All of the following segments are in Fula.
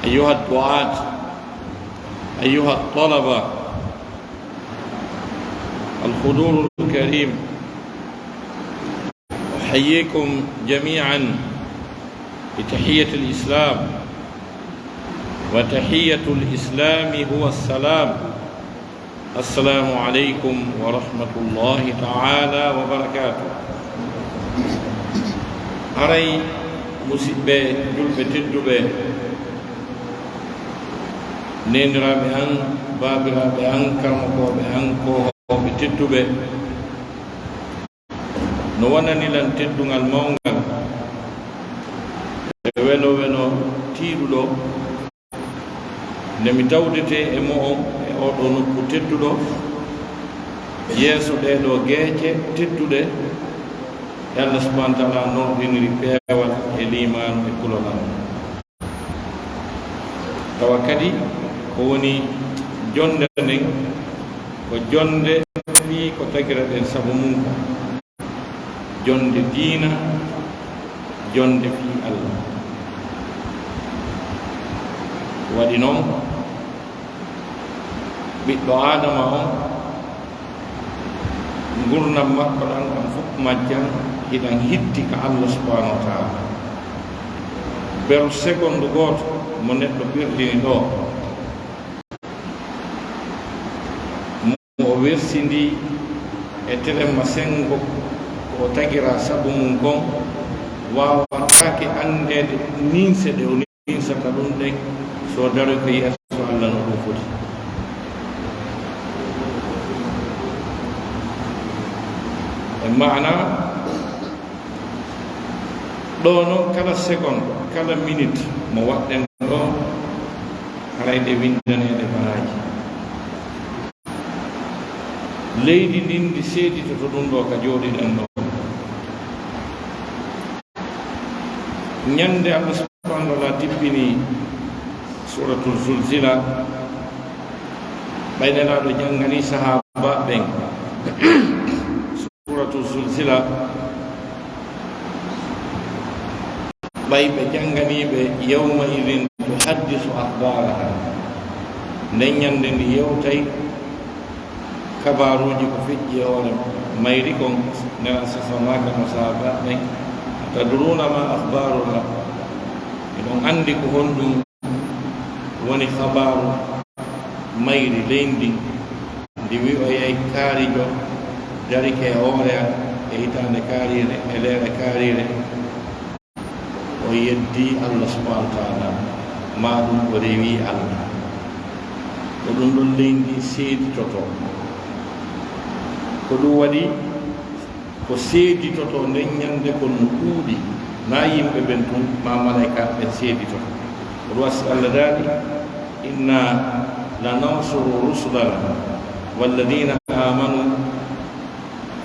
أيها الدعاة، أيها الطلبة، الحضور الكريم، أحييكم جميعا بتحية الإسلام، وتحية الإسلام هو السلام. السلام عليكم ورحمة الله تعالى وبركاته. أري مسيبة جلبة تدبة نينرا بأن بابرا بأن كرمكو بأن كو بتدبة نوانا نلان تدون المونغا weno tiiɗuɗo nde mi tawdete e mo on e oɗo nokku tedduɗo yeeso ɗeɗo geece tedduɗe e Allah subhanahu wa taala norɗiniri peewal e limanu e kulolal. Tawa kadi ko woni jonde nden ko jonde fii ko tagira ɗen sabu mum ko jonde diina, jonde fii Allah. Waɗi noon ɓiɗɗo adama on gurdam makko ɗan ɗan fof majjan hiɗan hiddi ka Allah subhanahu wa taala. Ber seconde goto mo neɗɗo ɓirdini ɗo mo wersindi e telemma sengo ko tagira sabu mum kon wawatake andede ninse ɗe o ninsata ɗum ɗen so daro ko yeeso Allah no ɗum foti. E maana ɗo noon kala seconde kala minute mo waɗɗen ɗo harayde windaneɗe baraji leydi ndin ndi seedito to ɗum ɗo ka jooɗiɗen ɗo. ñande Allah subhanahu wa taala tippini suratul zulzila ɓaynenaɗo janngani sahaba ɓen suratul zulzila ɓay ɓe janganiɓe yawma idin tuhaddisu akhbaraha. nden ñande ndi yewtay kabaruji ko feƴƴi e hoore mayri kon nena sasamaka no sahaba ɓen tadruna ma akhbarullah, eɗon andi ko honɗum woni habaru mayri leydi ndi wi o yehi kaarijo darike e hoore an e hitande kaarire e leere kaarire o yeddi Allah subhanahu wa taala ma ɗum o rewi Allah. ko ɗum ɗon leydi seeditoto, ko ɗum waɗi ko seeditoto nden ñande ko no ɗuuɗi na yimɓe ɓen tun ma malaika ɓen seeditoto. ko wasi Allah daali inna lanansuru rusulana walladina amanu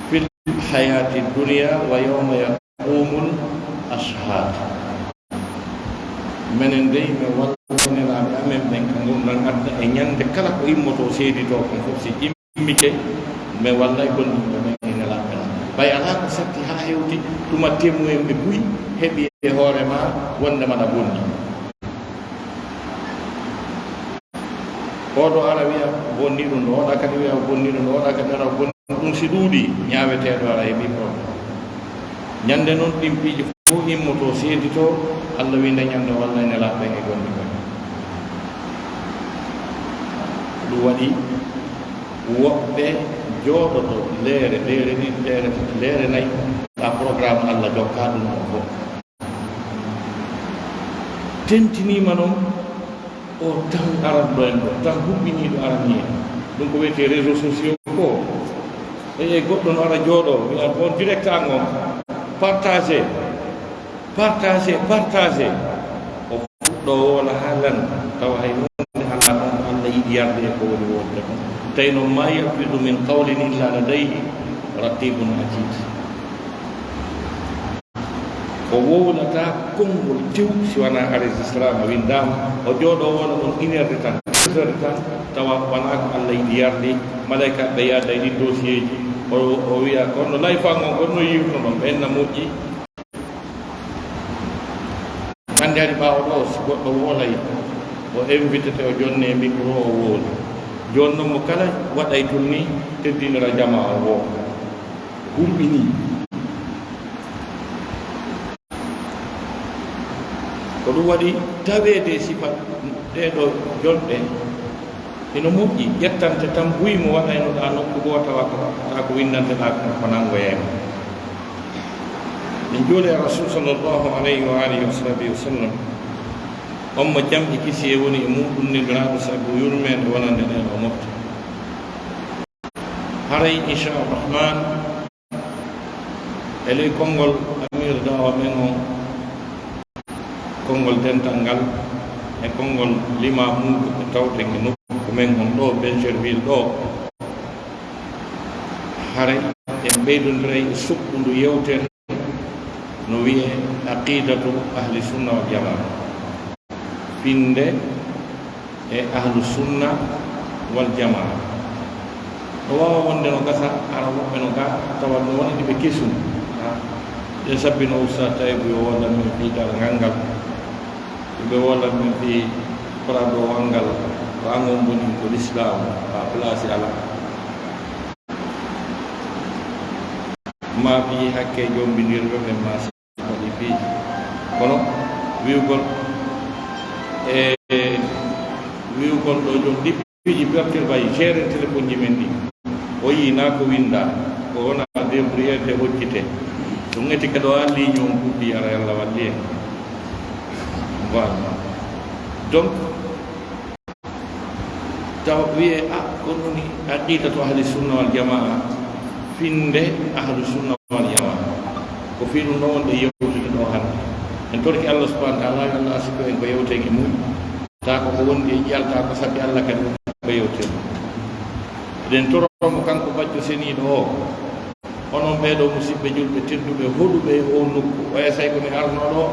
fil hayati dunya wa yawma yaqumul ashhad. minen dey mi wallaniraɓe amen ɓen ka gurdan adda e ñande kala ko immoto seedito kon fof si immike mi wallay gonɗinɓe men e nelaɓe non ɓay ala ko satti ha hewti tuma temmuyen ɓe buy heeɓi e hoore ma wonde maɗa bonni. oɗo ara wiya bonni ɗum ɗo, oɗa kadi wiya bonni ɗum ɗo, oɗa kadi ara bonni ɗum si ɗuuɗi ñaweteɗo ara heeɓi probléme. ñande noon ɗin piiji fof immoto seedito Allah winde ñande walla e nelaɓe e gonɗi ɓen. ɗum waɗi woɓɓe jooɗoto leere ɗiɗi leere tati leere nayi ta programme Allah jokka ɗum on fof tentinima noon o tan aranɗo en ɗo tan huɓɓiniɗo arani en ɗum ko wiyete réseaux sociaux ko e goɗɗo no ara jooɗo wiya on direct an on partagé o fuɗɗo wona haalan tawa hay wonde ala ɗon Allah yiɗi yarde e ko woni wonde kon tawi noon ma yalfidu min qawlin illa ladayhi raqibun atid. o wowlata konngol tew si wona enregistrama windama o jooɗo wona ɗon 1 heure de temps 2 heures de temps tawa wona ko Allah yiɗi yarde malaika ɓe yadda e ɗi dossier ji o wiya kono layfangon gonno yiwno ɗon ɓenna moƴƴi. hannde hari ɓaawo ɗo si goɗɗo wolay o invité o jonne e micro o woodi jonno mo kala waɗay tun ni teddinira jama o wo hulɓini ko ɗum waɗi taweede sifa ɗeɗo jonɗe ino moƴƴi ƴettante tan buyi mo waɗaynoɗa nokku goota watta ko windanteɗa ko nangoyema en jooli e rasul sallllahu alayhi wa alihi wa sahbihi wa sallam on mo jamɗi kisi e woni e muɗum nirgiraɗo sabu yurmede wonande ɗen o mofta haray inchalrahman e ley konngol amir dawa men o konngol dental ngal e konngol lima muɗo ko tawten e nokku men on ɗo Benjerville ɗo haray en ɓeydodiray e suɓɓundu yewtere no wiye aqidatu ahli sunna wal jamaa finde e ahlu sunna wal jamaa no wawa wonde no gasa ara woɓɓe no ga tawa no wonani ɓe kesum ɗen sabbino ustad Taybu yo wollan min fi dargal ngal ɓe wollan min fi prado wangal ko angon boni ko l'islam ha place ala ma fi hakke jombinirɓe ɓe ma waɗi fiiji kono wiwgol e wiwgol ɗo jom ɗippiji pertir bayi gére téléphone ji men ɗi o yina ko winda ko wona débriyerde hoccite ɗum eti kadi o alli ñon kuɗɗi ara Allah walli en voilà donc taw wiye kono ni aqidatu ahli sunna wal jamaa finde ahlu sunna wal jamaa ko fi ɗum ɗo wonde yewtude ɗo hande en torki Allah subhanahu wa taala Allah asiko en ko yewten e mum ta ko wondi e ƴalta ko sabi Allah kadi ko yewten eɗen toromo kanko bajjo seniɗo o onon ɓeeɗo musidɓe julɓe tedduɓe hoɗuɓe o nokku o essay komi arnoɗo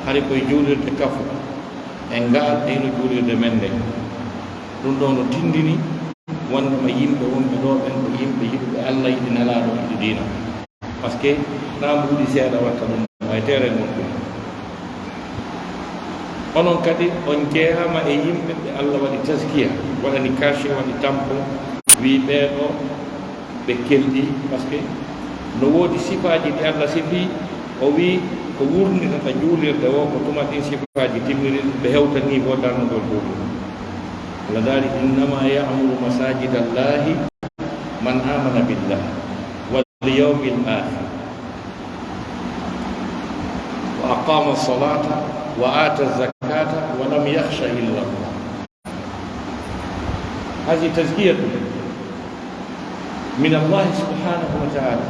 hari koye juulirde kafu en ngal eyno juulirde men nde ɗum ɗo no tindini wondema yimɓe wonɓe ɗo ɓen ko yimɓe yiɗuɓe Allah yiɗi nelaɗo yiɗi diina par ce que na mbuuɗi seeɗa watta ɗum way tere gonɗum onon kadi on jeeyama e yimɓe ɓe Allah waɗi taskiya waɗani caché waɗi tampon wi ɓeeɗo ɓe kelɗi par ce que no woodi sifaji ɗi Allah sifi o wi ko wurnitata juulirde o ko tuma ɗin sifaji timmiri ɓe hewta niveau darnugol juulirde Allah daari innama ya'muru masajida Allahi man amana billah wal yawmil akhir wa aqama as-salata wa ata az-zakata wa lam yakhsha illa Allah. هذه تزكية من الله سبحانه وتعالى.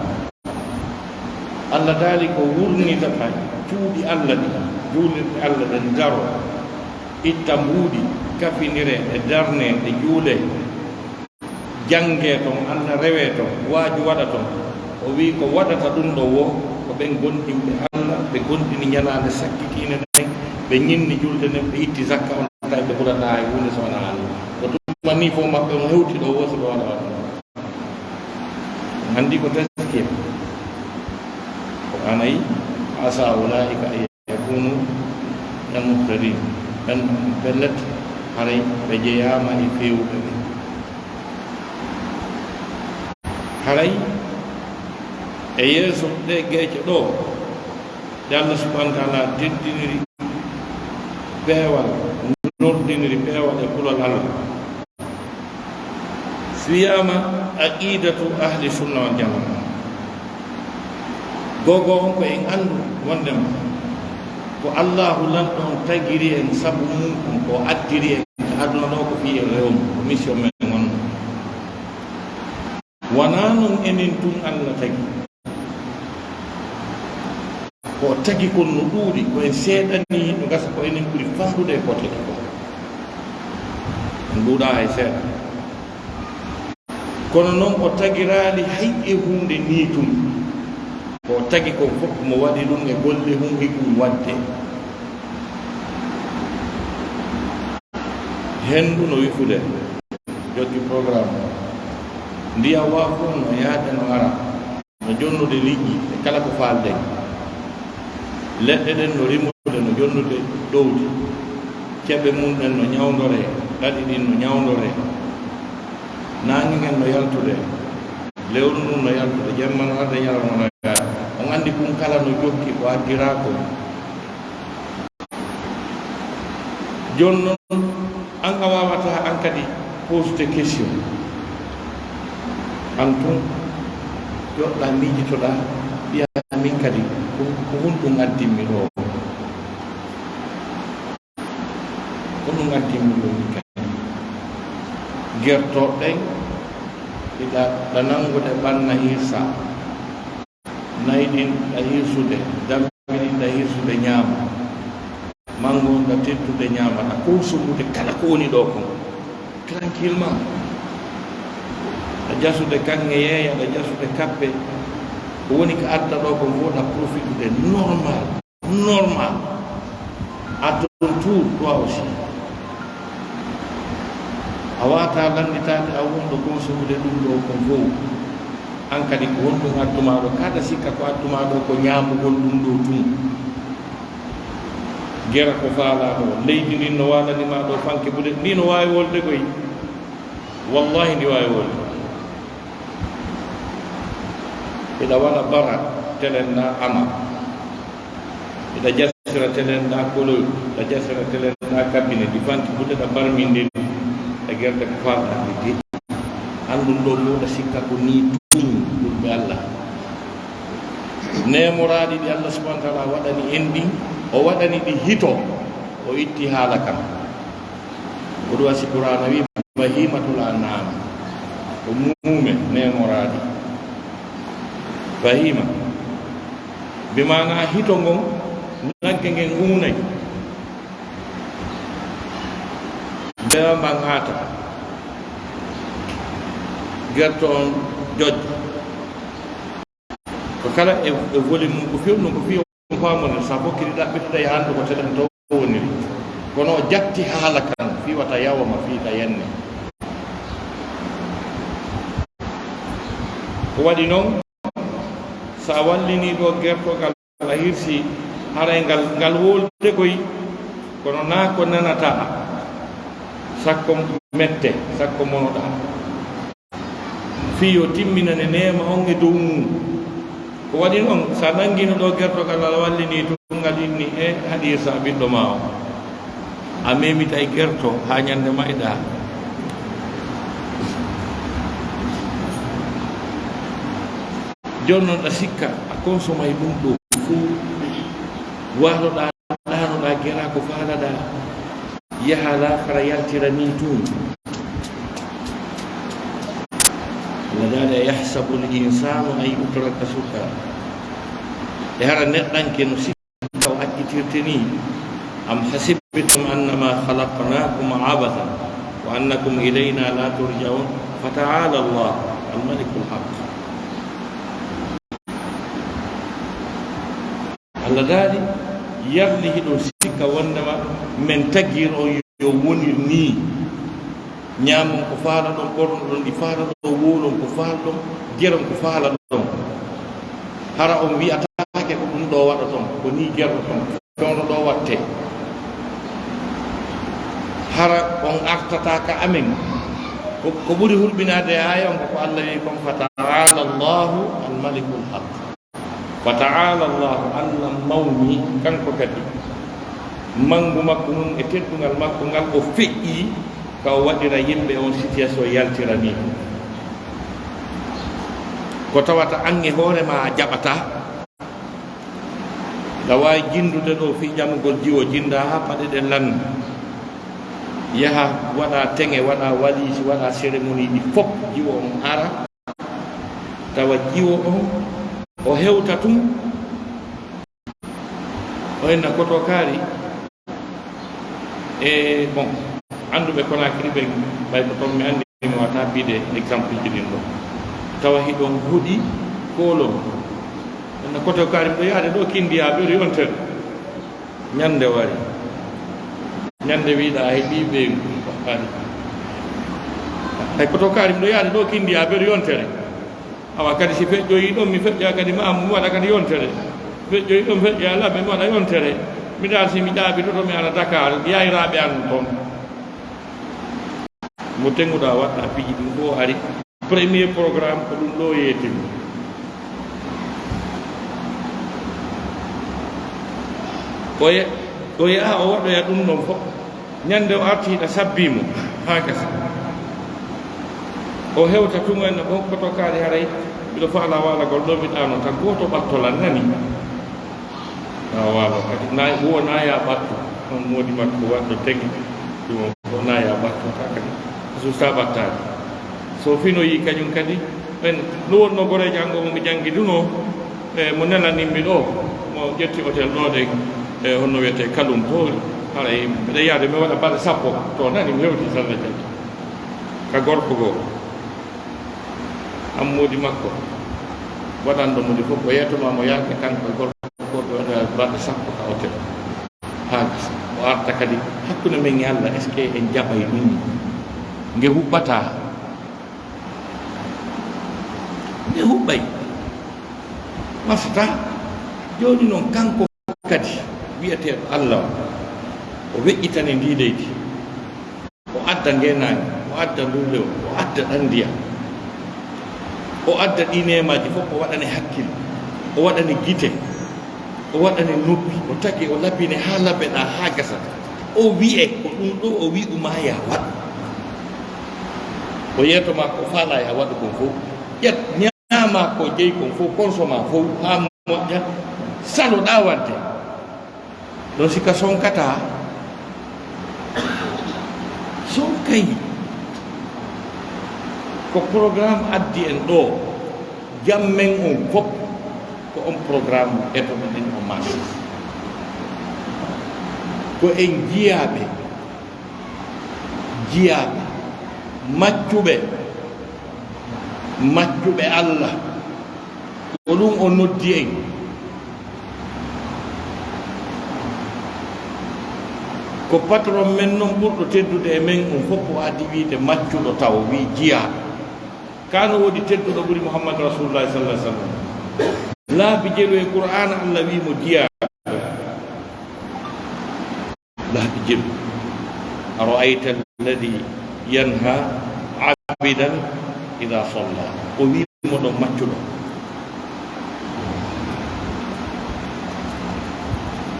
Allah daali ko wurnitata cuuɗi Allah ɗi juulirɗe Allah ɗen daro itta mbuuɗi kafinire e darne e juule jange ton Allah rewe ton waaju waɗa ton o wi ko waɗata ɗum ɗo wo ko ɓen gonɗinɓe Allah ɓe gonɗini ñalaande sakkitiine nden ɓe ñinni julde nden ɓe itti zakka on tawi ɓe ɓurata e hunde so wona Allah ko tuma ni fof maɓɓe on hewti ɗo wo so ɓe waɗa waɗa andi ko taskiya ko anayi asa ulaika an yakunu al muhtadin ɓen pellet haray ɓe jeyama e fewɓe ɓe haray e yeeso ɗe geece ɗo nde Allah subhanahu wa taala teddiniri peewal nordiniri peewal e kulol Allah so wiyama aqidatu ahli sunna wal jamaa gogo on ko en andu wondema ko Allahu lanɗon tagiri en sabu mum ko addiri en aduna ɗo ko fi e rewmu ko mission men gonno wona noon enen tun Allah tagi ko tagi kon no ɗuuɗi ko en seeɗani no gasa ko enen ɓuri famɗude ko tagi ko en ɗuuɗa hay seeɗa kono noon o tagirali hay e hunde ni tun ko tagi ko fof mo waɗi ɗum e golle hum hikum wadde henndu no wifude joggi programme ndiyam waa fof no yaade no ara no jonnude liƴƴi e kala ko faalden leɗɗe ɗen no rimude no jonnude ɗowdi keɓe mum ɗen no ñawdore ɗaɗi ɗin no ñawdore naangi ngen no yaltude lewru ndun no yaltude jemma no arde ñalawma no gaari on anndi ɗum kala no jokki ko addira ko joni noon an a wawata an kadi posude question an tun joɗɗa miijitoɗa mbiya min kadi ko hunɗum addinmi ɗo ko ɗum addinmi ɗo min kadi gertoɗen ɗiɗa ɗa nangude ɓanna hirsa nayi ɗin ɗa hirsude dambi ɗin ɗa hirsude ñaama mango ɗa teddude ñaama ɗa konsumude kala ko woni ɗo kon tranquillement ɗa jasude kanŋe yeeya ɗa jasude kappe ko woni ko adda ɗo kon fof ɗa profitude normal à ton tour toi aussi a wata landitade a wonɗo consumude ɗum ɗo kon fof an kadi ko wonɗum adduma ɗo kada sikka ko adduma ɗo ko ñamugol ɗum ɗo tun gera ko faalaɗo leydi ndin no walanima ɗo fanke ɓude ndi no wawi wolde koy wallahi ndi wawi wolde ɓeɗa waɗa bara telenɗa ama ɓeɗa jasira telenɗa koloy ɗa jasira telenɗa kabine ɗi fanke ɓude ɗa barminde e gerde ko falɗaɗe de andum ɗo ɗo ɗa sikka ko ni tun ɗumɓe allah nemoraɗi ɗi allah subahana taala waɗani en ɗi o waɗani ɗi hito o itti haala kam oɗo wasi qur'ana wi bahimatul anam ko muume nemoraɗi bahima bimana hito ngon nagge ngen hunay bewa mbangata gerto on jojjo ko kala e voli mum ko fewno ko fiyo famone sa fokkiri ɗaɓɓitoɗa e hande ko teɗen to woniri kono o jatti haala kan fiwata yawama fiita yenne ko waɗi noon sa wallini ɗo gertogal a hirsi haray ngal wolde koy kono na ko nanata sakko mette sakko monoɗa fiyo timminane nema on e dow mum ko waɗi noon sa nangino ɗo gertogal ala wallini tungal inni e haɗi sa ɓiɗɗo ma o a memita e gerto ha ñande mayɗa joni noon ɗa sikka a consomay ɗum ɗo fuu waloɗa ɗanoɗa gera ko faalaɗa yaha lakara yaltira ni tun wadala yahsabu linsanu an yutraka suka e hara neɗɗanke no sikka o accitirte ni am hasibtum annama khalaqnakum abatha wa annakum ilayna la turjaun fataala allah almaliku lhaq allah daali yarni hiɗo sikka wondema men taggir on yo wonir ni ñamon ko faala ɗon ɓorno ɗon ɗi faala ɗo wolon ko faala ɗon geron ko faala ɗon hara on wiyatake ko ɗum ɗo waɗa ton ko ni gerɗo ton fewno ɗo watte hara on artataka amen ko ɓuri hulɓinade aya on ko allah wi kon fataala allahu almaliku lhaq fataala allahu allah mawni kanko kadi mangu makko mum e teddugal makko ngal o feƴƴi ka o waɗira yimɓe on situation yaltira ni ko tawata an e hoorema a jaɓata nda wawi jindude ɗo fi ƴamugol jiwo jinda ha paɗe ɗe lanna yaha waɗa teŋe waɗa walisi waɗa cérémonie ɗi fof jiwo on ara tawa jiwo on o hewta tum o henna koto kaari e bon anduɓe Conakry ɓe ɓay ko toon mi andi mi wata biide exemple ji ɗin ɗo tawa hiɗon huuɗi koolon henna koto kaari ɗo yaade ɗo kindiya ɓeri yontere ñande wari ñande wiiɗa heeɓi ɓe ari hay koto kaari ɗo yaade ɗo kindiya ɓeri yontere awa kadi si feƴƴoyi ɗon mi feƴƴa kadi ma mi waɗa kadi yontere feƴƴoyi ɗon feƴƴa ala mi waɗa yontere mi dal si mi jaabi to mi ala Dakar yayraaɓe an toon mo tenguɗa waɗɗa piiji ɗum fof ari premier programme ko ɗum ɗo yeetimi o yaha o waɗoya ɗum ɗon fof ñande o artiiɗa sabbimo ha gasa o hewta tumuenne ɗon koto kaari haray mbiɗo faala waalagol ɗo mi ɗano tan goto ɓattolan nani waalo kadi huwo naya ɓatto on moodi makko waɗɗo tegi ɗum o naya ɓattota kadi susta ɓattade so finoyi kañum kadi ɓen no wonno gore janngo mo mi janngi duno e mo nelanimmi ɗo mo ƴetti hôtel ɗo de honno wiyete kalum to haray mbiɗa yaade mi waɗa balɗe sappo to nani mi hewti salla jadi ka gorko goo ammodi makko waɗanɗo modi fof o yettomamo yaake kanko e gorko ɓe waɗa balɗe sappo ka hôtel ha gasa o arta kadi hakkude men e Allah est ce que en jaɓay ɗum nge huɓɓata nge huɓɓay wasata joni noon kanko kadi wiyeteɗo Allah o weƴƴitane ndi leydi o adda ngenani o adda ndurlew o adda ɗandiya o adda ɗi nemaji fof o waɗane hakkille o waɗane guite o waɗane noppi o tagi o labbine ha labbeɗa ha gasa o wi'e ko ɗum ɗo o wi uma ya waɗu o yettoma ko faala ya waɗu kon fof ƴet ñama ko jeeyi kon fof consoma fof ha moƴƴa saloɗa wadde ɗon sika sonkata sonkay ko programme addi en ɗo jammen on fof ko on programme etoɗen o marche ko en jiyaɓe maccuɓe Allah ko ɗum o noddi en ko patron men noon ɓurɗo teddude e men on fof o addi wiide maccuɗo taw wi jiyaɓe kano woodi tedduɗo ɓuri Muhammadu Rasulullah sallallahu alaihi wasallam laabi jeɗu e Qur'an Allah wimo jiyaɓe laabi jeɗu aro'ayta alladi yanha abidan ida salla o wimo ɗon maccuɗo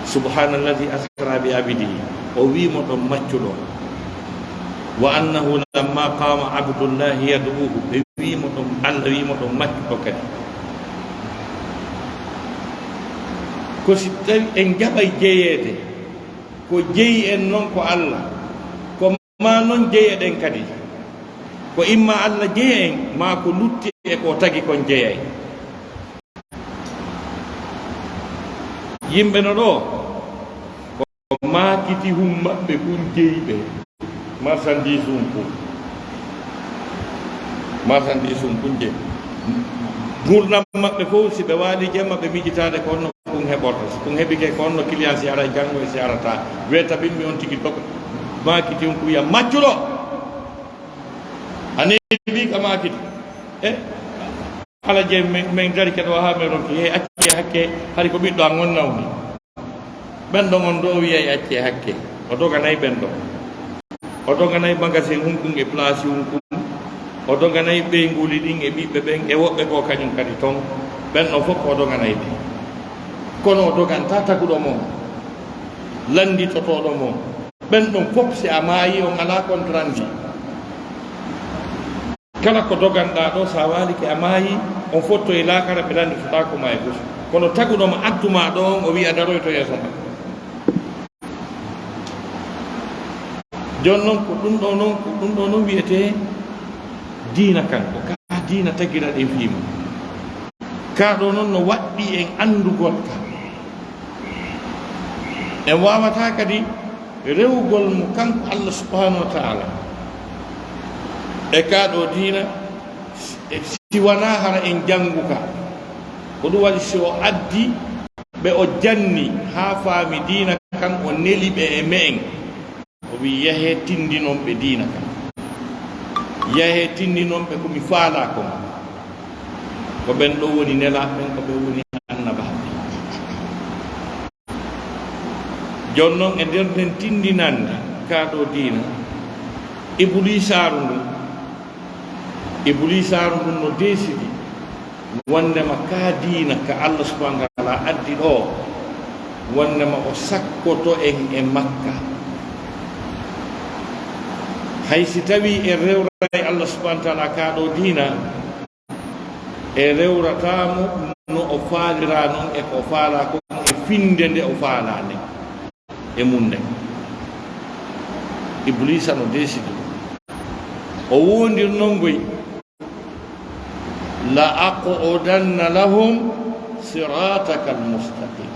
subhanalladhi asra bi abidihi o wimo ɗon maccuɗo wa annahu lamma qama abdullahi yad'uhu ɓe wimo ɗon Allah wimo ɗon maccuɗo kadi ko si tawi en jaɓay jeeyede ko jeeyi en noon ko Allah ko ma noon jeeyeɗen kadi ko imma Allah jeeya en ma ko lutti e ko tagi kon jeeyay yimɓe no ɗo ko maakiti hum maɓɓe ɓun jeeyiɓe marchandise um pun jeeyi gurdam maɓɓe fof si ɓe waali jemma ɓe miijitade ko honno ɗum heɓorta so ɗum heɓike ko honno client si ara janngo e si arata wiyata ɓimmi on tigi bako maakiti um ko wiya maccuɗo ane wi ka maakiti ala je min dari keɗo ha men ronki hey acce hakke hari ko ɓiɗɗo a gonnawni ɓen ɗon on ɗo wiyay acce hakke o doganayi ɓen ɗo o doganayi magasin hunkum e place hunkum o doganayi ɓeyguli ɗin e ɓiɓɓe ɓen e woɓɓe ko kañum kadi toon ɓen ɗon fof o doganayi ɓe kono o doganta taguɗo mon landitotoɗo mon ɓen ɗon fof si a maayi on ala contrandi kala ko doganɗa ɗo sa waliki a maayi on fotto e lakara ɓe landitotako ma e fof kono taguɗoma adduma ɗon o wiya daroy to yeeso ma joni noon ko ɗum ɗo noon wiyete diina kanko ka diina tagiraɗe fiima ka ɗo noon no waɗɗi en andugol ka en wawata kadi rewgol mo kanko Allah subhanahu wa ta'ala e ka ɗo diina si wona hara en jannguka ko ɗum waɗi si o addi ɓe o janni ha faami diina kan o neli ɓe e me'en o wi yahe tindinon ɓe diina kan yahe tindinon ɓe komi faala kon ko ɓen ɗo woni nelaɓe ɓen ko ɓe woni annabaɓe jonnon e nder nden tindinande kaɗo diina iblisaru ndun no desidi wondema ka diina ka Allah subhanahu wa taala addi ɗo wondema o sakkoto en e Makka hay si tawi e rewray Allah subhanahu wa taala kaɗo diina e rewratamo no o faalira noon e ko faala ko e finde nde o faala nde e mum nde iblisa no desidi o wondir noon goy la aqudanna lahum sirataka almustaqim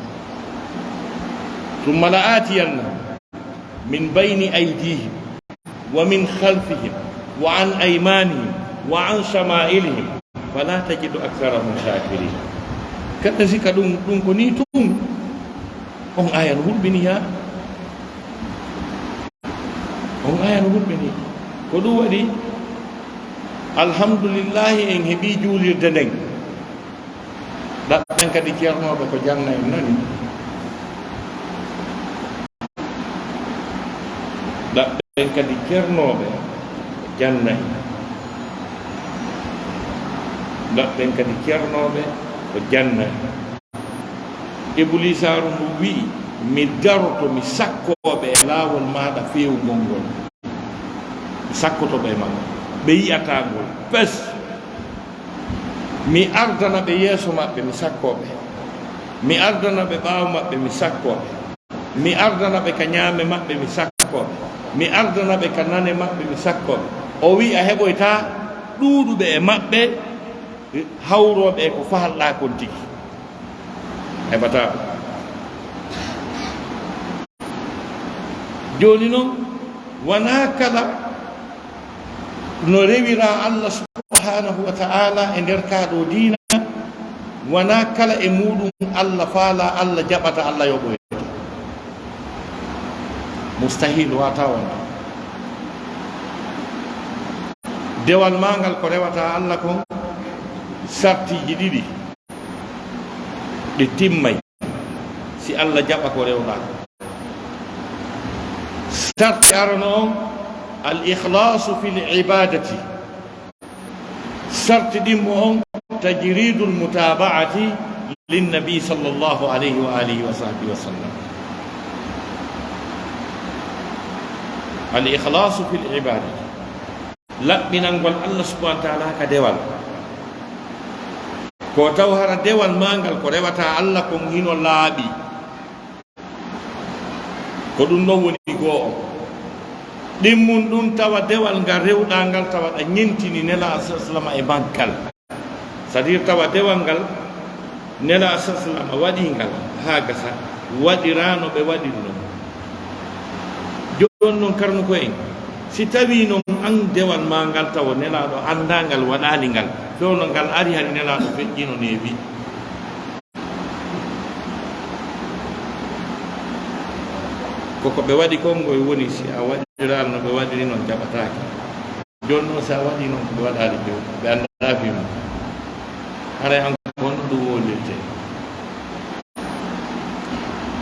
thumma la atiyanna min bayni aydihim wa min khalfihim wa an aymanihim wa an shama'ilihim fala tajidu aktharahum shakirin. Kada sika ɗum ko ni tum on aya no hulɓini ko ɗum waɗi alhamdulillahi en heeɓi juulirde nden ɗaɓɓen kadi ceernoɓe ko janna en nani ɗaɓɓen kadi ceernoɓe janna en ɗaɓɓen kadi ceernoɓe ko janna en iblisaru ndu wi mi daroto mi sakkoɓe e laawol maɗa fewugol ngol mi sakkotoɓe e makko ɓe yiyatagol pes mi ardana ɓe yeeso maɓɓe mi sakkoɓe mi ardana ɓe ɓaawo maɓɓe mi sakkoɓe mi ardana ɓe ka ñaame maɓɓe mi sakkoɓe mi ardana ɓe ka nane maɓɓe mi sakkoɓe o wi a heɓoyta ɗuuɗuɓe e maɓɓe hawroɓe e ko fahalɗa kon tigi heɓata joni noon wona kala no rewira Allah subhanahu wa ta'ala e nder kaɗo diina wona kala e muɗum Allah faala Allah jaɓata Allah yoɓoyta mustahil wata wonde dewal mangal ko rewata Allah kon sartiji ɗiɗi ɗi timmay si Allah jaɓa ko rewɗa sarti arano on al ikhlasu fil ibadati sarti ɗimmo on tajridul mutaba'ati linnabi sallallahu alayhi wa alihi wa sahbihi wa sallam al ikhlasu fil ibadati laɓɓinangol Allah subhanahu wa ta'ala ka dewal ko taw hara dewal mangal ko rewata Allah kon hino laaɓi ko ɗum ɗon woni goo ɗimmum ɗum tawa dewal ngal rewɗa ngal tawa ɗa ñentini nela sallam e bankkal c'est à dire tawa dewal ngal nela sallam waɗi ngal ha gasa waɗirano ɓe waɗiri non jon noon karnu ko en si tawi noon an dewal ma ngal tawa nelaɗo andangal waɗali ngal fewno ngal ari hari nelaɗo feƴƴino neewi koko ɓe waɗi kongoye woni si a waɗiral no ɓe waɗiri noon jaɓatake joni noon sa waɗi noon ko ɓe waɗali few ɓe anda fima haray an honno ɗum wolirte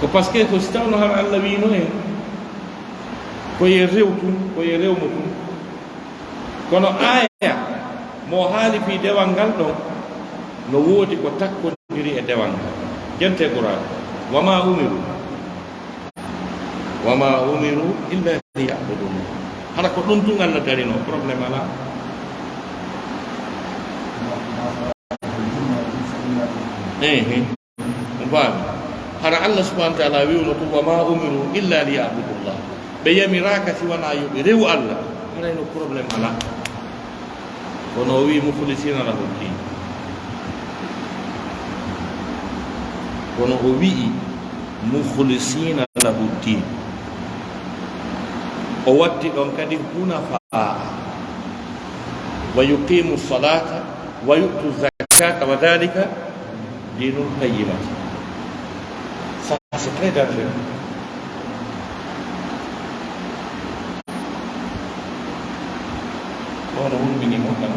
ko par ce que ko si tawno har Allah wino en koye rew tum koye rewmo tum kono aya mo haali fi dewal ngal ɗon no woodi ko takkodiri e dewal ngal jente Qur'an wama umiru illa liya'budun hara ko ɗum tun Allah darino probléme ala faami hara Allah subhanahu wa ta'ala wiwno tum wama umiru illa liya'budullah ɓe yamiraka si wona yoɓe rew Allah harayno probléme ala kono o wi mukhlisina lahu din kono o wi'i mukhlisina lahu din o watti ɗon kadi hunafaa wa yuqimu salata wa yu'tu zakata wa dhalika dinul qayyimati ça c'est très dangereux ono hulɓinimo tan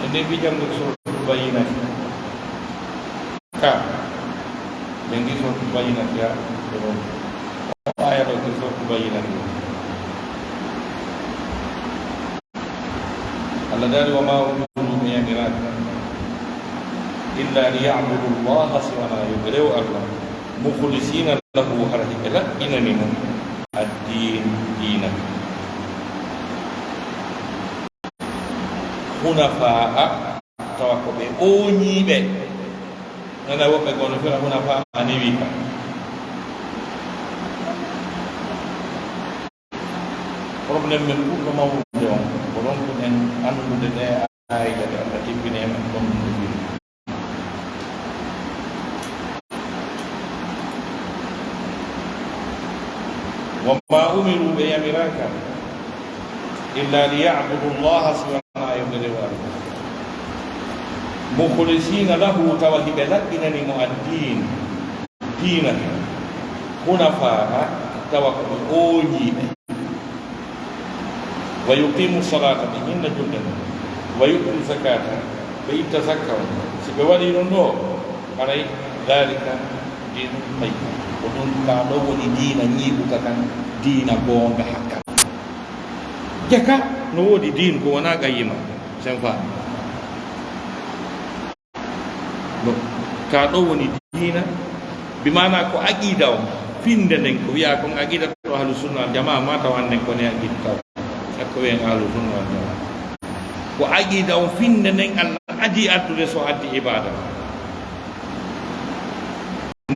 ende mbi janggo suratul bayyinati ka yang di surat Bayyinah ya ayat di surat Bayyinah Allah dari wa ma umiru min illa liya'budu Allah subhanahu wa ta'ala Allah mukhlisina lahu harhikala inaninu ad-din dinan hunafa'a tawakobe onyibe nana woɓe gono fira hunafa'a aniwi ka probléme men ɓurɗo mawde on ko ronkuɗen anndude ɗe ayijade Allah timbine men ɗon no firi wama umiru ɓe yamiraka illa liyabudu llaha subhanahu yogere waru mukhlisina lahu tawa hiɓe laɓɓinanimo addin dina hunafa'a tawa ko ɓe ooñiɓe wa yuqimu salata ɓe hinna julde mum wa yu'tu zakata ɓe itta zakka on si ɓe waɗi ɗon ɗo haray dalika dinu qayyim ko ɗum ka ɗo woni diina ñiiɓuka kan diina goonga hakka jaka no woodi din ko wona qayyima sen fa no ka ɗo woni diina bi mana ko aqida o finde nden ko wiya kon aqida to ahlu sunna wal jamaa ma taw annen ko ne aqida taw ko wen ahlu sunna wal jamaa ko aqida o finde nden Allah adi addude so addi ibada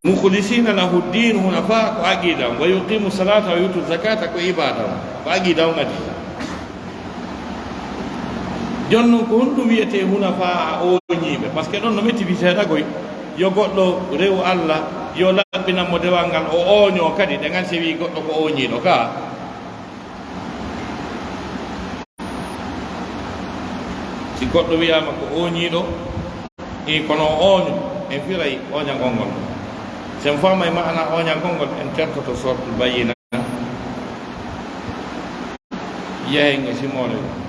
mukhlisina lahu din hunafa ko aqida wa yuqimu salata wa yutu zakata ko ibada ko aqida o ngadi jonnon ko honɗum wiyete hunafa o ñiiɓe par ce que ɗon no metti witeeɗa koy yo goɗɗo rew Allah yo laɓɓinanmo dewal ngal o ooño kadi ɗe ngan se wi goɗɗo ko ooñiiɗo ka si goɗɗo wiyama ko ooñiiɗo i kono ooño en firay ooñangol ngol sen fama e maana ooñangol ngol en tertoto sortul Bayyinah yehen e simore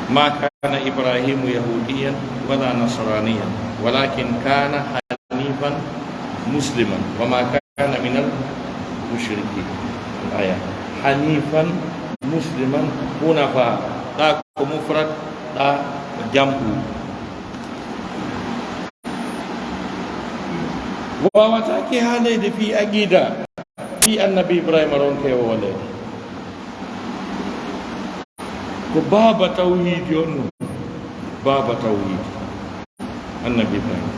ما كان إبراهيم يهوديا ولا نصرانيا ولكن كان حنيفا مسلما وما كان من المشركين الآية حنيفا مسلما حنفاء لا مفرد لا جمع وواتاك هذا في أجيدا في النبي إبراهيم رونك وولد ko baba tawhid on baba tawhid annabi Ibrahim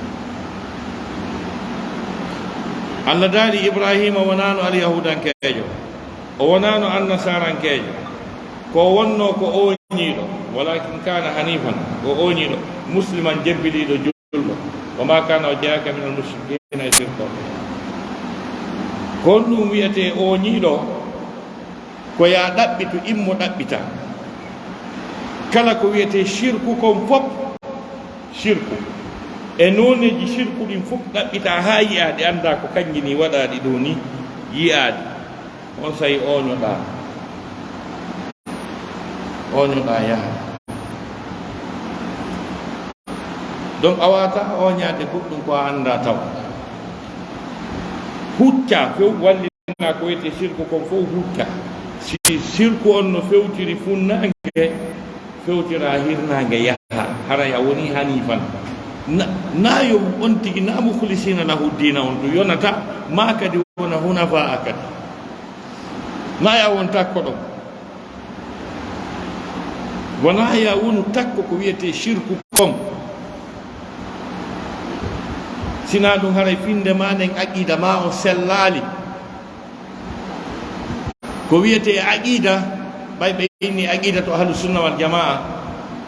Allah dari Ibrahim wonano al yahudan kejo o wonano an nasaran kejo ko wonno ko oñiɗo walakin kana hanifan ko oñiɗo musliman jebbiliɗo julɗo wa ma kana o jeeyaka min al mushrikina e sirko ko ɗum wiyete oñiɗo ko ya ɗaɓɓitu immo ɗaɓɓita kala ko wiyete shirku kon fof shirku e noneji shirku ɗin fof ɗaɓɓita ha yi'aɗi anda ko kanji ni waɗaɗi ɗo ni yi'aɗi on sayi oñoɗa yaha donc a wata oñade goɗɗum ko a anda taw hutca few wallina ko wiyete shirku kon fof hutca si shirku on no fewtiri funnange fewtira hirnange yaha haraya woni hanifan na yo on tigi na mukhlisina lahu dina on to yonata ma kadi wona hunafa akadi na ya won takko ɗo wona ya wonu takko ko wiyete shirku kon sina ɗum haray finde ma nden aqida ma on sellali ko wiyete aqida ɓayɓe inni aqida to ahlu sunna wal jamaa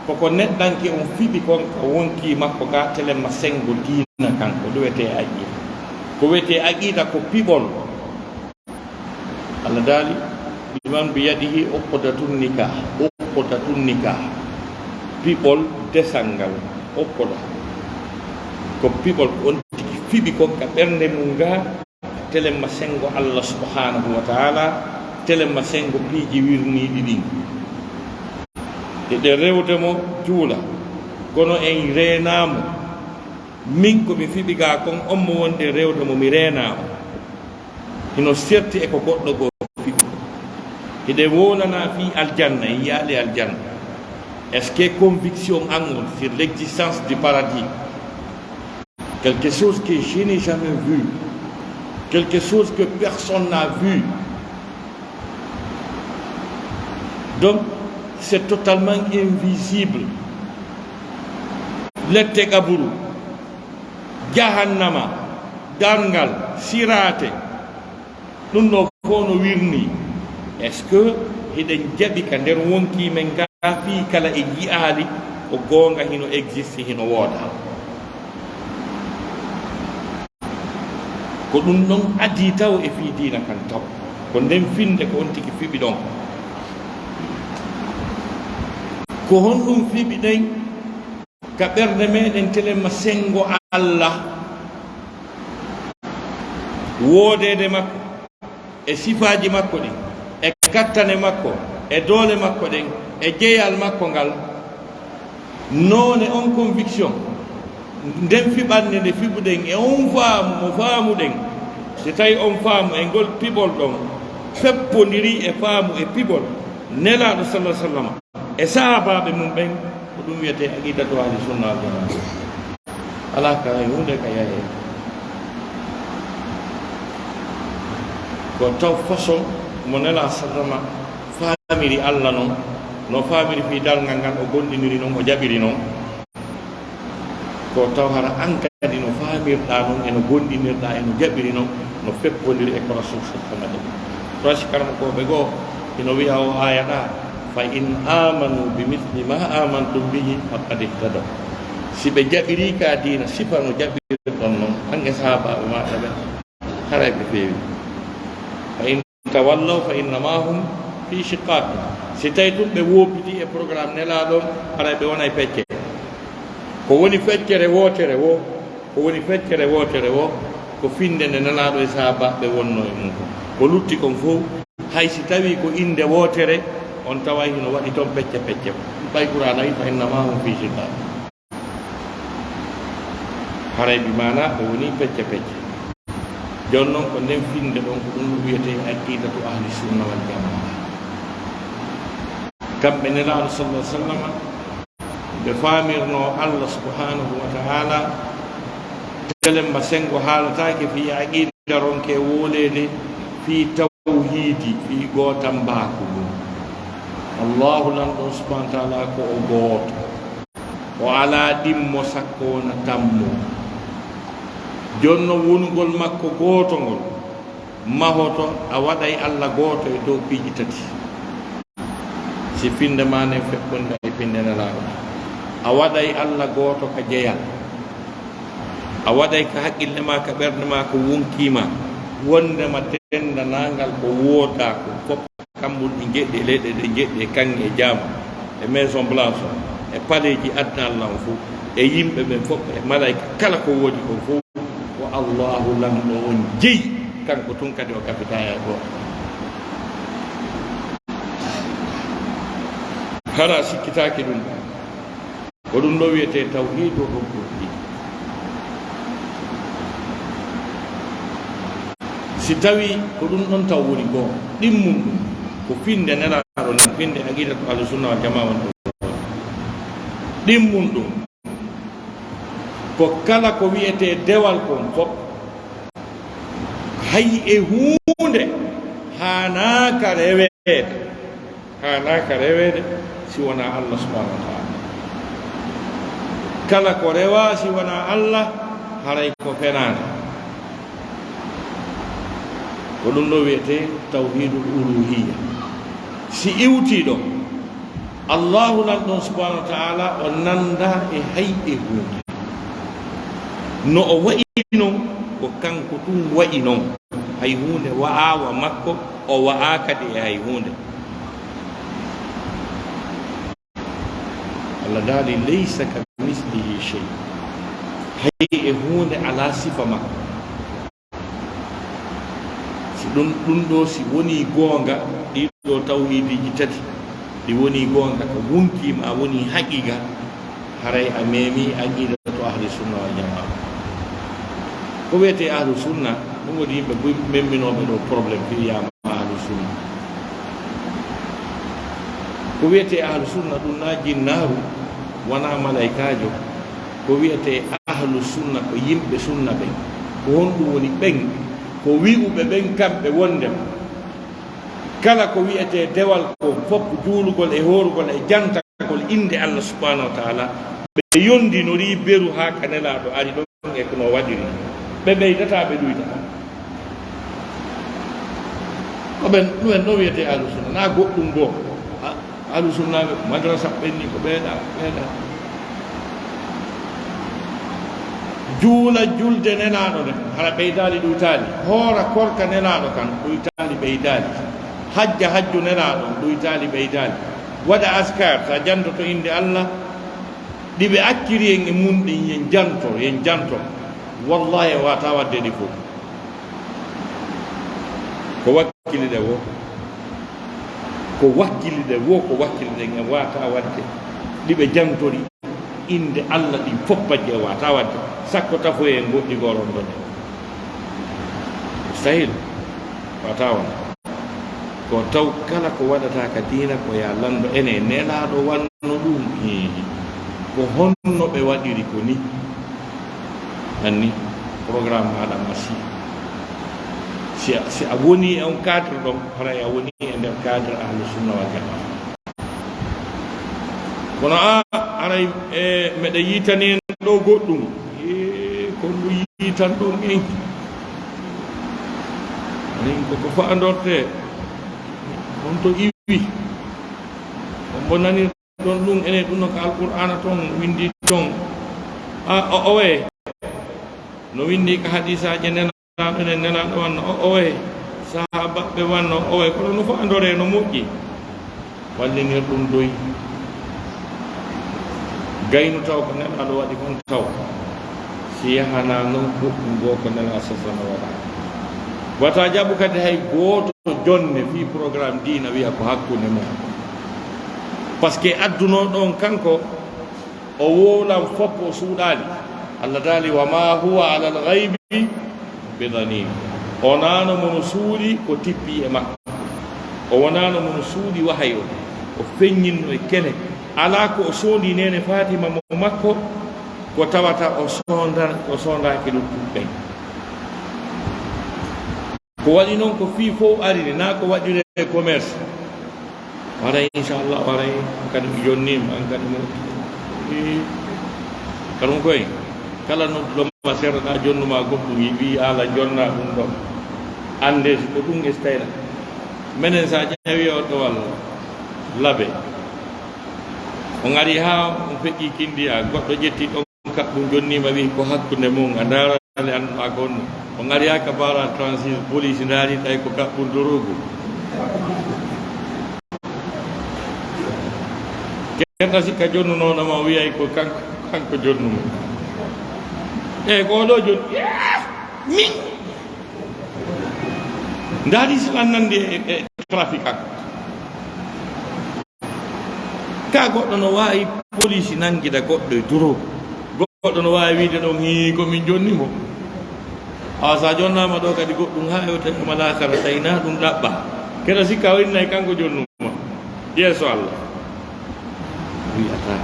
koko neɗɗanke on fiɓi kon ko wonki makko ga telemma sengo diina kanko ɗo wiyete aqida ko wiyete aqida ko piɓol Allah daali biman biyadihi uqdatun nikah piɓol desangal uqda ko piɓol ko on tigi fiɓi kon ka ɓernde mum ga telemma sengo Allah subhanahu wa ta'ala telemma sengo piiji wirniɗi ɗin e ɗe rewde mo juula kono en reenamo min ko mi fiɓi ga kon on mo wonde rewde mo mi reena o hino serti e ko goɗɗo goo fiɓi ko hiɗe wonana fi aljanna e yaali aljanna. Est-ce que conviction angol sur l'existence du paradis, quelque chose que je n'ai jamais vu, quelque chose que personne n'a vu. Donc c'est totalement invisible. Lette gaburu, jahannama, darngal, sirate, ɗum ɗo fof no wirni. Est-ce que hiɗen jaɓi ka nder wonki men ga fi kala e yi'aali ko goonga hino existe hino wooda ko ɗum ɗon adi taw e fi diina kan taw ko nden finde ko on tigi fiɓi ɗon ko honɗum fiɓi ɗen ka ɓerde meɗen telenma sengo Allah woodede makko e sifaji makko ɗin e kattane makko e doole makko ɗen e jeyal makko ngal noone on conviction nden fiɓanne nde fiɓuɗen e on faamu mo faamuɗen so tawi on faamu e ngol piɓol ɗon feppodiri e faamu e piɓol nelaɗo sallah sallam e sahabaɓe mum ɓen ko ɗum wiyete aqidatu ahli sunna wal jamaa ala ka hunde ka yahe ko taw façon mo nela sallama famiri Allah noon no famiri fi dalngal ngal o gonɗiniri noon o jaɓiri noon ko taw hara an kadi no famirɗa noon eno gonɗinirɗa eno jaɓiri noon no feppodiri e ko rasul sallallahu alaihi wasallam to karama koɓe goo ino wiya o aya ɗa fa in amanu bi misli ma amantum bihi faqad ihtadaw si ɓe jaɓiri ka dina sifa no jaɓirɗon noon hange sahabaɓe maɗa ɓe haray ɓe feewi fa in tawallaw fa innama hum fi shiqaq si tawi ɗum ɓe woppiti e programme nelaɗon haray ɓe wona e pecce ko woni feccere wotere wo ko woni feccere wotere wo ko finde nde nelaɗo e sahabaɓe wonno e mum ko lutti kon fof hay si tawi ko inde wotere on tawa hino waɗi toon pecce pecce ɓay qur'ana wi fa innama hum fi shiqaq haray bi mana ɓe woni pecce pecce jon noon ko nden finde ɗon ko ɗum wiyete aqidatu ahli sunna wal jamaa kamɓe nelaɗo sallah sallam ɓe famirno Allah subhanahu wa ta'ala telemma sengo haalatake fi aqida ronke wolede fi tawhidi fi gotam mbaku mum Allahu lanɗon subhanahu wa ta'ala ko o gooto o ala ɗimmo sakko wona tammo jonno wongol makko gooto ngol mahoto a waɗay Allah gooto e dow piiji tati si finde mane fekkonde e finde nelaɗo a waɗay Allah gooto ka jeyal a waɗay ka haqqille ma ka ɓerde ma ko wonkima wondema dendanangal ko wooda ko fof kamɓul ɗi geɗɗe leyɗe ɗe geɗɗe e kanŋe e jaama e maison blanche e paleji adna Allah o fof e yimɓe ɓen fof e malayka kala ko woodi ko fof ko Allahu lamɗo on jeyi kanko tun kadi o kapitaya gooto hara sikkitaki ɗum ko ɗum ɗo wiyete tawhidu rububiyya si tawi ko ɗum ɗon taw woni goo ɗimmum ɗum ko finde nelaɗo nden finde aqidatu ahli sunna wal jamaa won ɗimmum ɗum ko kala ko wiyete dewal kon fof hay e hunde hanaka rewede si wona Allah subhanahu wa ta'ala kala ko rewa si wona Allah haray ko fenade ko ɗum ɗo wiyete tawhidul uluhiyya si iwti ɗo Allahu lanɗon subhanahu wa ta'ala o nanda e hay e hunde no o wayi noon ko kanko ɗum wayi noon hay hunde wa'awa makko o wa'a kadi e hay hunde Allah daali laysa ka mislihi shay hay e hunde ala sifa makko si ɗum ɗo si woni goonga ɗiɗo tawhidiji tati ɗi woni goonga ko wonkima a woni haqiqa haray a memi aqidatu ahli sunna wal jamaa ko wiyete ahlu sunna ɗum woni yimɓe memminoɓe ɗo probléme fiyama ahlu sunna. Ko wiyete ahlu sunna ɗum na jinnaaru wona malaikajo, ko wiyete ahlu sunna ko yimɓe sunna ɓen, ko honɗum woni ɓen ko wi'uɓe ɓen kamɓe wondema kala ko wiyete dewal ko fof juulugol e horugol e jantagol inde Allah subhanahu wa taala ɓe yondinori beru ha kanelaɗo ari ɗon e kono waɗiri ɓe ɓeydata ɓe ɗuytata ko ɓen ɗumen ɗo wiyete ahlu sunna na goɗɗum goo. ahlu sunnaɓe madrasa ɓenni ko ɓeeɗa juula julde nenaɗo ne hara ɓeydali ɗuytali, hoora korka nenaɗo kan ɗuytali ɓeydali, hajja hajju nenaɗo ɗuytali ɓeydali, waɗa askar sa jantoto inde Allah ɗiɓe acciri en e munɗin yen janto wallahi wata wadde ɗi fof ko wakkilide wo ko wakkilide wo ko wakkilide en wata wadde ɗiɓe jantori inde Allah ɗin fof bajje wata wadde sakko tafo en goɗɗi goron ɗon mustahil wata wona ko taw kala ko waɗata ka diina ko ya lando ene nelaɗo wanno ɗum ko honno ɓe waɗiri ko ni anni programme maɗa masi si a woni e on cadre ɗon haray a woni e nder cadre ahlu sunna wal jamaa. Kono aray e meɗe yitani en ɗo goɗɗum ko ndu yitan ɗum en koko fa'andorte on to iwi on bo nani ɗon ɗum ene ɗum no ko alqur'ana toon windi toon owe no windi ko hadisaje nenaɗo ene nenaɗo wanno owe sahabaɓe wanno owe kono no fa'andore no moƴƴi wallinir ɗum doyi gaynu taw ko nenaɗo waɗi kon taw si yahana noon goɗɗum goo ko nena sasana waɗa wata jaɓu kadi hay gooto jonne fi programme dina wiya ko hakkunde mum par ce que adduno ɗon kanko o wowlan fof o suuɗali Allah daali wa ma huwa ala al ghaybi bidanin o nano mono suuɗi ko tippi e makko o wonano mono suuɗi wahay o feññinno e kene ala ko o soodi nene Fatima mo makko ko tawata o sondaki luttuɓe ɓen ko waɗi noon ko fii fof arini na ko waɗire commerce waray inchallah waray kadi mi jonnima an kadi mo kadum koye kala nodduɗoma serɗa jonnuma goɗɗum wi ala jonna ɗum ɗon ande ko ɗum estayla minen sa ƴeewi o to walla laabe o gari ha on feƴƴi kindi a goɗɗo ƴetti ɗon kaɓɓum jonnima wi ko hakkude mum a darale annduɗa gonno o gari ha ka bara 36 police daari tawi ko kaɓɓum dorogu kenta sikka jonnunonoma wiyay ko kanko jonnuma e ko ɗo joni min ndaari silan nandi e trafic ak ka goɗɗo no wawi police nangguida goɗɗo e dorogu goɗɗo no wawi wiide ɗon hi komin jonnimo sa jonnama ɗo kadi goɗɗum ha ewtama lakara tawina ɗum ɗaɓɓa keɗa sikka winnayi kanko jonnuma yeeso Allah wiyata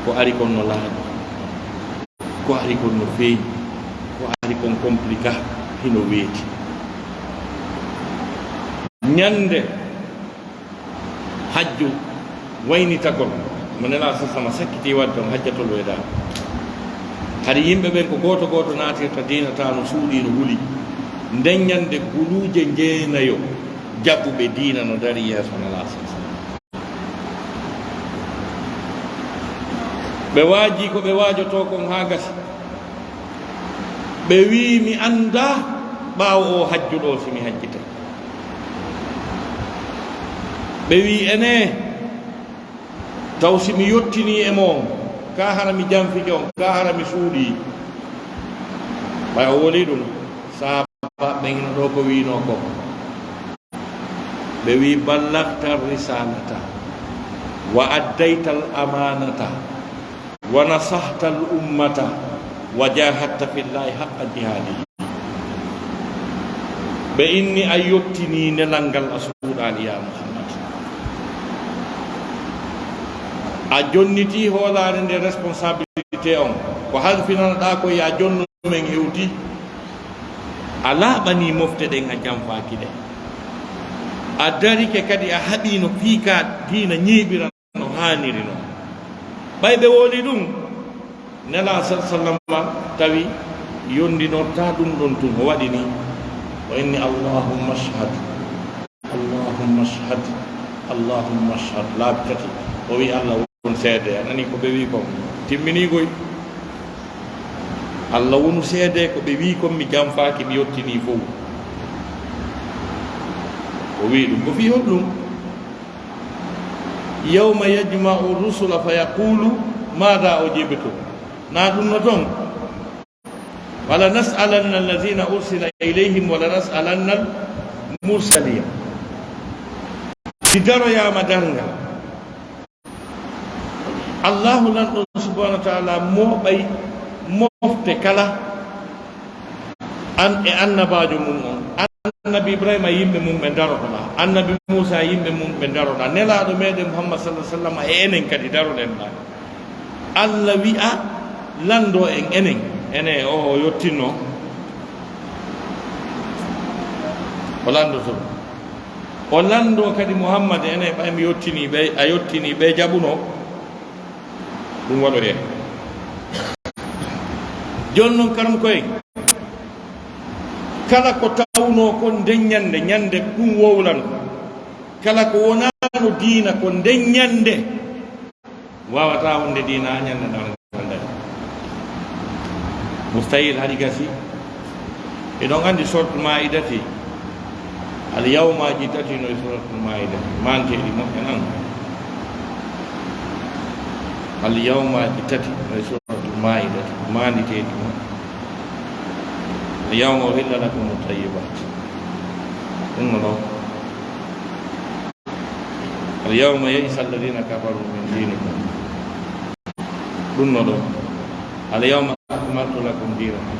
ko ari kon no laaɗi ko ari kon no feeñi ko ari kon complica hino weeti ñande hajju waynitagol mo nela sasama sakkiti wadde on hajjatol weeɗa hari yimɓe ɓen ko goto goto natirta dinata no suuɗi no huuli nden ñande guluje jeenayo jaɓɓuɓe diina no dari yeeso nela sasama ɓe waaji ko ɓe waajoto kon ha gasi ɓe wi mi anda ɓaawo o hajjuɗo simi hajjita ɓe wi ene taw simi yottini e moon ka hara mi janfike on ka hara mi suuɗi ɓay o woli ɗum sahaba ɓen ɗo ko wino ko ɓe wi ballagta risalata wa addayta al amanata wa nasahta al ummata وجاهدت في الله حق جهاده بإني أيوتني نلنغل أسود يا محمد أجنتي هو لارن responsabilité on ko halfina da ko ya jonnu men hewti ala bani mofte den a jamfaaki de a darike kadi a haɓino fiika diina ñiiɓira no haaniri no ɓayɓe woli ɗum nela sallama tawi yondinorta ɗum ɗon tun o waɗi ni o inni allahumma ashhad allahumma ashhad allahumma ashhad laabi tati o wi allah won seede a nani ko ɓe wi kom timminigoy allah wonu seede ko ɓe wi kon mi jamfaaki mi yettini fof o wi ɗum ko fi hoɗum yawma yajma'u rusula fa yaqulu mada ujibtum na ɗum no toon wala nas'alanna alladhina ursila ilayhim wala nas'alanna almursalin si daroyama darngal allahu nan ɗon subhanahu wa ta'ala moɓay mofte kala an e annabajo mum on annabi ibrahima yimɓe mum ɓe daroɗoɗa annabi moussa yimɓe mum ɓe daroɗa nelaɗo meɗen muhammad sallah sallam e enen kadi daroɗen ɗa allah wi'a lando en enen ene o yottinno o landoto o lando kadi muhammad ene ɓaymi yottini ɓe a yottini ɓe jaɓuno ɗum waɗo hen joni noon karam koye kala ko tawno ko nden ñande ñande ɗum wowlan kala ko wonano diina ko nden ñande wawata wonde diina a ñande ndawande mustahil haɗi gasi eɗon andi sortul maidati al yawmaji tati no e sortul maidati manteɗi moƴƴa nan al yawmaji tati no e sortul maidati manditeɗi moƴƴa al yawma uhilla lakum at-tayyibat ɗum no al yawma ya'isa alladhina kafaru min dinikum ɗum no ɗo al yawma akmaltu lakum dinakum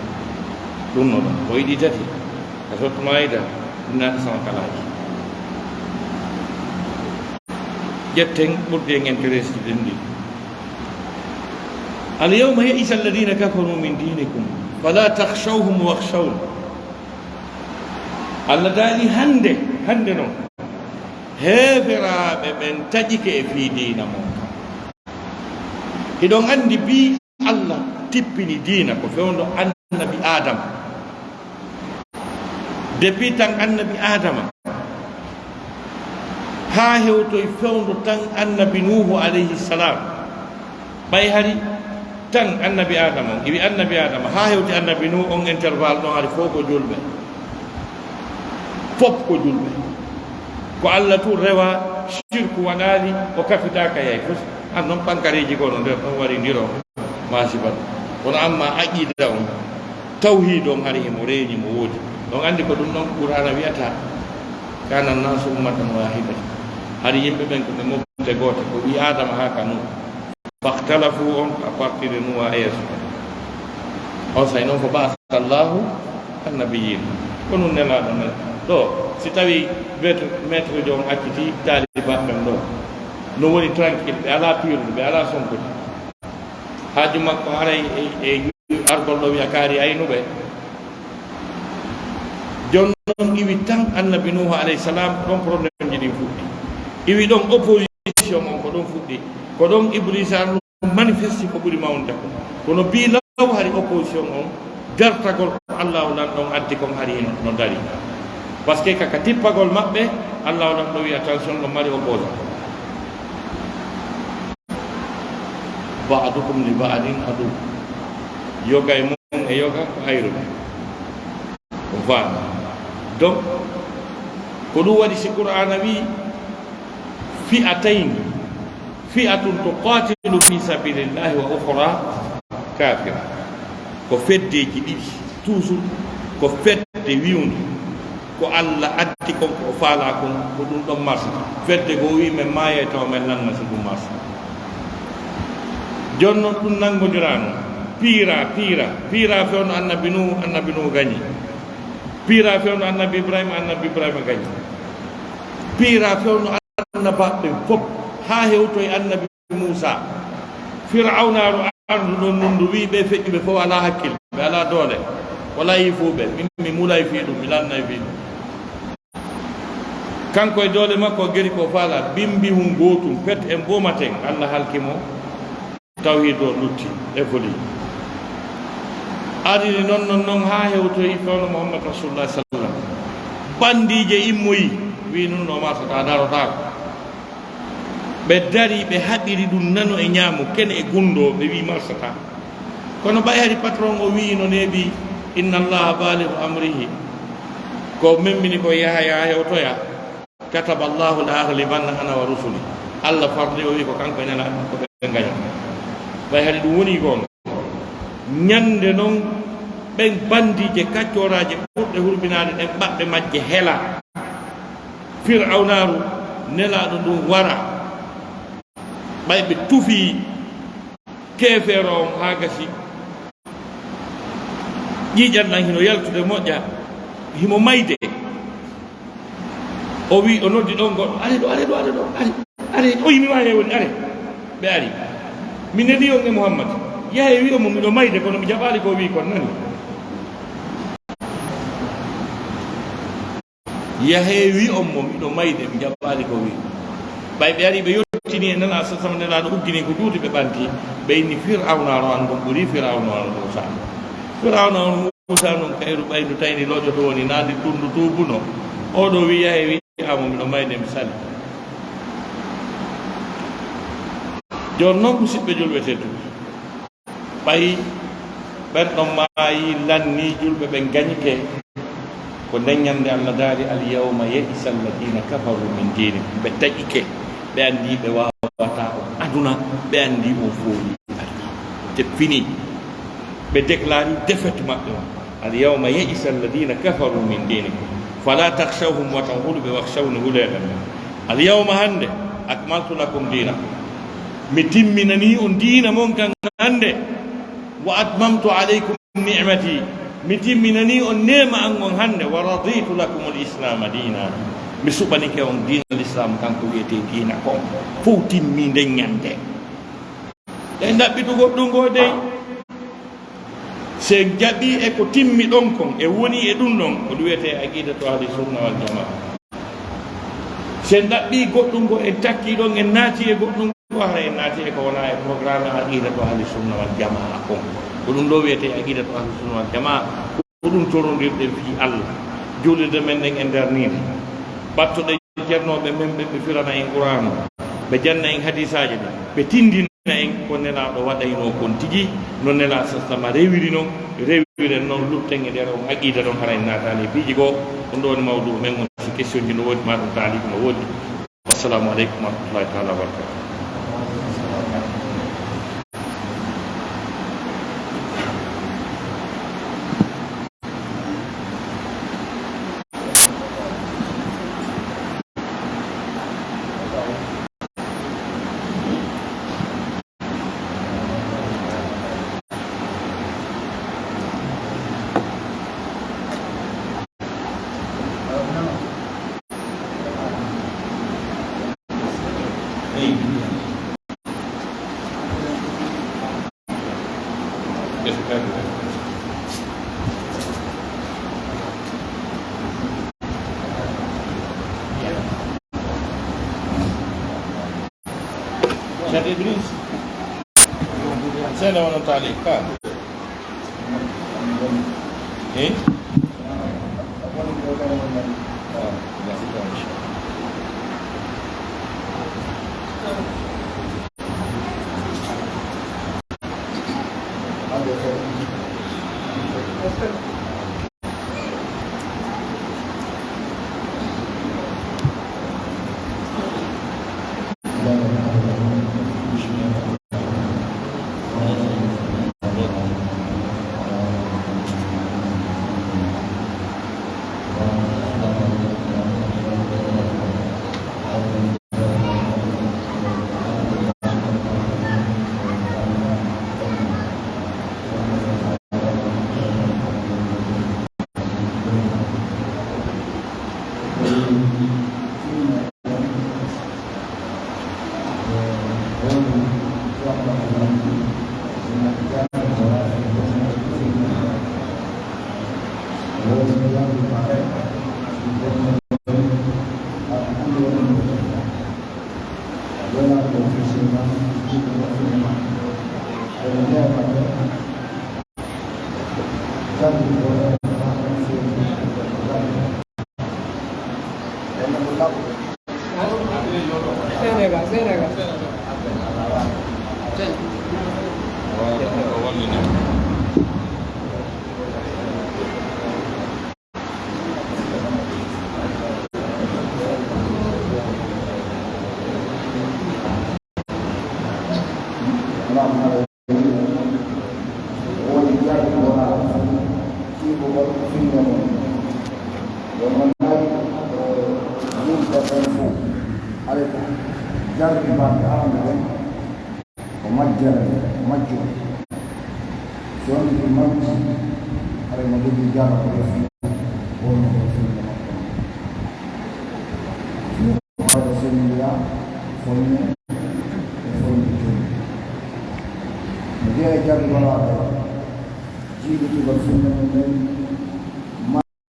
ɗum no ɗon o yiɗi tati a sortu maida ɗum naata sama kalaji ƴetten ɓurde en interesti den ɗi al yawma ya'isa alladhina kafaru min dinikum fala takhshawhum wakhshawn allah daali hande noon heeferaɓe ɓen taƴike e fii diina mon kam hiɗon andi bi allah tippini diina ko fewndo annabi adama depuis tan annabi adama ha hewtoye fewndo tan annabi nuhu alayhi salam ɓay hari tan annabi adama on iwi annabi adama ha hewti annabi nuhu on intervalle ɗon hari fof ko julɓe fof ko julɓe ko allah tu rewa sirku waɗali o kafitaka yay fof an noon pankareji gono nder ɗon wari ndiro masibat kono amma aqida on tawhid on hari emo reeni mo woodi ɗon andi ko ɗum ɗon qur'ana wiyata kana nasu ummatan wahidatan hari yimɓe ɓen ko ɓe mofte gooto ko wi adama ha ka nuh fahtalafu on a partir de nuwa yeeso on say noon ko ba'atha allahu annabiyin ko nun nelaɗo ne ɗo si tawi maître jo on acciti taalibaɓɓen ɗo no woni tranquille ɓe ala pirde ɓe ala sonkude haaju makko haray e argol ɗo wiya kaari aynuɓe jon noon iwi tan annabi nuhu alayhi salam ɗon probléme ji ɗin fuɗɗi iwi ɗon opposition on ko ɗon fuɗɗi ko ɗon iblisa manifesti ko ɓuri mawnde ko kono bi law hari opposition on dartagol ko allahu lan ɗon addi kon hari no dari par ce que kaka tippagol maɓɓe allahu lan ɗo wi attention ɗon mari opposant ba'dukum li ba'din adu yoga e mum e yoga ko hayruɓe o faama donc ko ɗum waɗi si qur'ana wi fi'atayn fi'atun tuqatilu fi sabilillahi wa ukhra kafira ko feddeji ɗiɗi toujours ko fedde wiwnde ko allah addi kon ko faala kon ko ɗum ɗon marsa fedde go wi men maaye taw men nanna so ɗum marsa jonnon ɗum nanngodirano pira fewno annabi nu gañi, pira fewno annabi ibrahima gañi, pira fewno annabaɓe fof ha hewto e annabi Moussa. Firawnaru ardu ɗon nundu wi ɓe feƴƴuɓe fof ala hakkille, ɓe ala doole, wala yifuɓe, mi mulay fi ɗum, mi lannay fi ɗum. kanko e doole makko geri ko faala bimbi hum gotum pet en bomaten Allah halkimo tawhid o lutti e foli adini non ha hewtoyi fewno Muhammad rasulullah sallam bandije immoyi wi nun no masata darotako ɓe dari ɓe haɓiri ɗum nano e ñaamu kene e gundo ɓe wi marsata kono ɓay hari patron o wi no neeɓi inna allaha balighu amrihi ko memmini ko yaha hewtoya kataba allahu la aghlibanna ana wa rusuli Allah farde o wi ko kanko nela ko ɓe gaña ɓay hari ɗum woni gon ñande noon ɓen bandije kaccoraje ɓurɗe hurbinade ɗen ɓaɓɓe majje hela firawnaru nelaɗo ɗum wara ɓay ɓe tufi kefeero on ha gasi ƴiƴanɗan hino yaltude moƴƴa himo mayde o wi o noddi ɗon goɗɗo are ɗo are o yimima hewoni are ɓe ari mi nani on e Muhammad yahe wi omo miɗo mayde kono mi jaɓali ko wi kon nani yahe wi on mo miɗo mayde mi jaɓali ko wi ɓay ɓe ari ɓe yottini e nana sasama nelaɗo uggini ko duuti ɓe ɓanti ɓe inni firawnaaro an gon ɓuri firawnaaro Moussa firawnaaro Moussa noon kayru ɓaydu tawni loƴoto woni nandi tundu tubuno oɗo wi yahe wi amo miɗo mayde mi sali joni noon musidɓe julɓe tedduɓe ɓayi ɓen ɗon maayi lanni julɓe ɓen gañike ko ndeññande Allah daari al yawma ya'isa alladina kafaru min dinikum ɓe taƴike ɓe anndi ɓe wawata o aduna ɓe anndi o fooli aduna te fini ɓe déclari défaite maɓɓe o al yawma ya'isa alladina kafaru min dinikum fala takhshawhum wa tanhuluɓe wakhshawni huleɗen al yawma hannde akmaltu lakum dinakum mi timminani on diina mon kan hannde wa atmamtu alaykum ni'mati mi timminani on nema an on hannde wa raditu lakum al-islama dina mi suɓanike on diina l'islam kanko wiyete diina kon fof timmi nden ñande e ɗaɓɓitugo ɗum go dey se jaɓi e ko timmi ɗon kon e woni e ɗum ɗon ko ɗum wiyete aqidatu ahli sunna wal jamaa se ɗaɓɓi goɗɗum go en takki ɗon en naati e goɗɗum go hara en naati e ko wona e programme aqidatu ahli sunna wal jamaa kon ko ɗum ɗo wiyete aqidatu ahli sunna wal jamaa ko ɗum torondirɗen fi Allah julirde men ɗen e nder nine battuɗe ceernoɓe men ɓe firana en qur'anu ɓe janna en hadisaji ɗe ɓe tindina en ko nelaɗo waɗayno kon tigi no nela sasama rewiri noon rewiren noon lutten e nder on aqida ɗon hara en natani piiji goo ɗum ɗo woni mawdu men on si question ji no woodi ma ɗum taalib no woodi wassalamu aleykum wa rahmatullahi taala wa barakatuh Syed Idris saya nak talik kan awal ini. Dia jari balada, jitu bersunnah